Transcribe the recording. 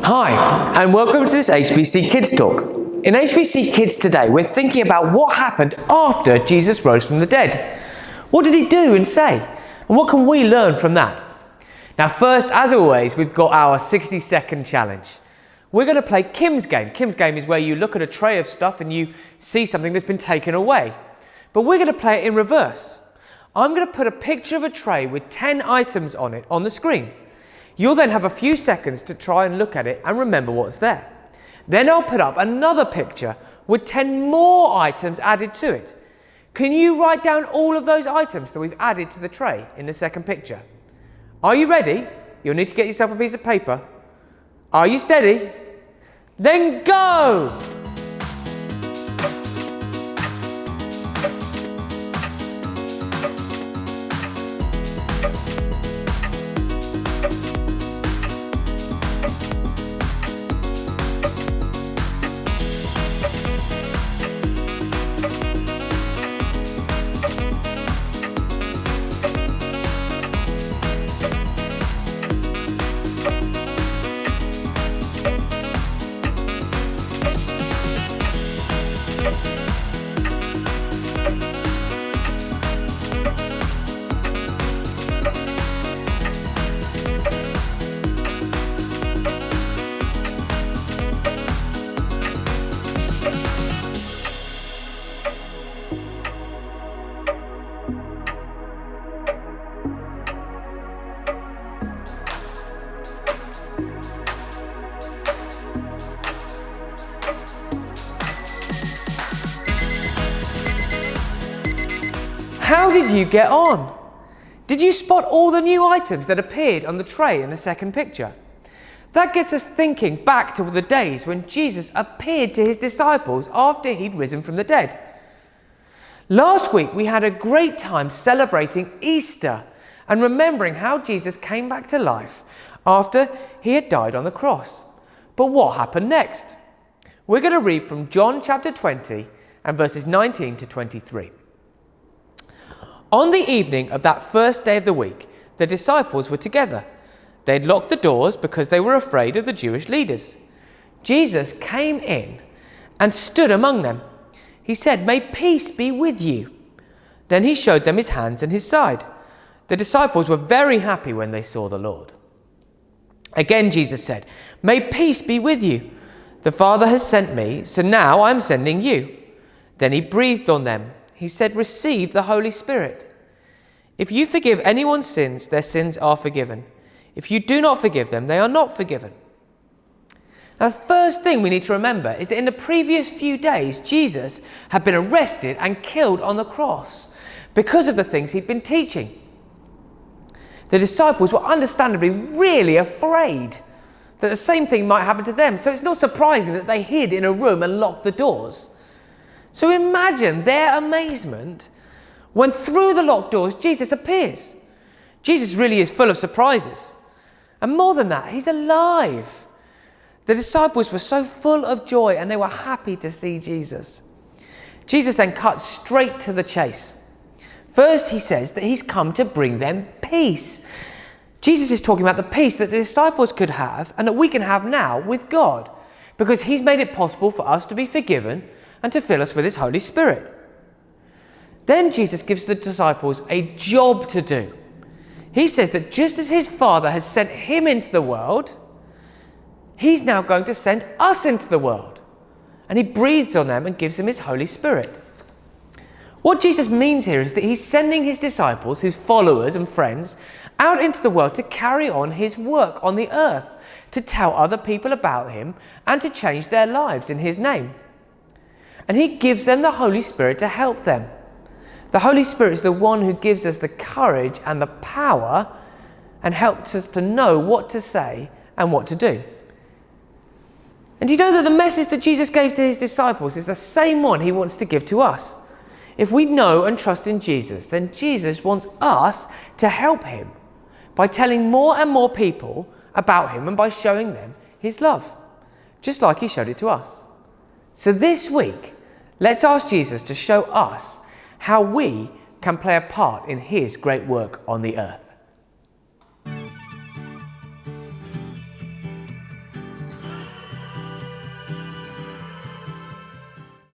Hi, and welcome to this HBC Kids Talk. In HBC Kids today, we're thinking about what happened after Jesus rose from the dead. What did he do and say? And what can we learn from that? Now first, as always, we've got our 60-second challenge. We're going to play Kim's Game. Kim's Game is where you look at a tray of stuff and you see something that's been taken away. But we're going to play it in reverse. I'm going to put a picture of a tray with 10 items on it on the screen. You'll then have a few seconds to try and look at it and remember what's there. Then I'll put up another picture with 10 more items added to it. Can you write down all of those items that we've added to the tray in the second picture? Are you ready? You'll need to get yourself a piece of paper. Are you steady? Then go! How did you get on? Did you spot all the new items that appeared on the tray in the second picture? That gets us thinking back to the days when Jesus appeared to his disciples after he'd risen from the dead. Last week we had a great time celebrating Easter and remembering how Jesus came back to life after he had died on the cross. But what happened next? We're going to read from John chapter 20 and verses 19 to 23. On the evening of that first day of the week, the disciples were together. They had locked the doors because they were afraid of the Jewish leaders. Jesus came in and stood among them. He said, "May peace be with you." Then he showed them his hands and his side. The disciples were very happy when they saw the Lord. Again Jesus said, "May peace be with you. The Father has sent me, so now I'm sending you." Then he breathed on them. He said, "Receive the Holy Spirit. If you forgive anyone's sins, their sins are forgiven. If you do not forgive them, they are not forgiven." Now, the first thing we need to remember is that in the previous few days, Jesus had been arrested and killed on the cross because of the things he'd been teaching. The disciples were understandably really afraid that the same thing might happen to them. So it's not surprising that they hid in a room and locked the doors. So imagine their amazement when through the locked doors Jesus appears. Jesus really is full of surprises. And more than that, he's alive. The disciples were so full of joy and they were happy to see Jesus. Jesus then cuts straight to the chase. First, he says that he's come to bring them peace. Jesus is talking about the peace that the disciples could have and that we can have now with God, because he's made it possible for us to be forgiven and to fill us with his Holy Spirit. Then Jesus gives the disciples a job to do. He says that just as his Father has sent him into the world, he's now going to send us into the world. And he breathes on them and gives them his Holy Spirit. What Jesus means here is that he's sending his disciples, his followers and friends, out into the world to carry on his work on the earth, to tell other people about him and to change their lives in his name. And he gives them the Holy Spirit to help them. The Holy Spirit is the one who gives us the courage and the power and helps us to know what to say and what to do. And do you know that the message that Jesus gave to his disciples is the same one he wants to give to us? If we know and trust in Jesus, then Jesus wants us to help him by telling more and more people about him and by showing them his love, just like he showed it to us. So this week, let's ask Jesus to show us how we can play a part in his great work on the earth.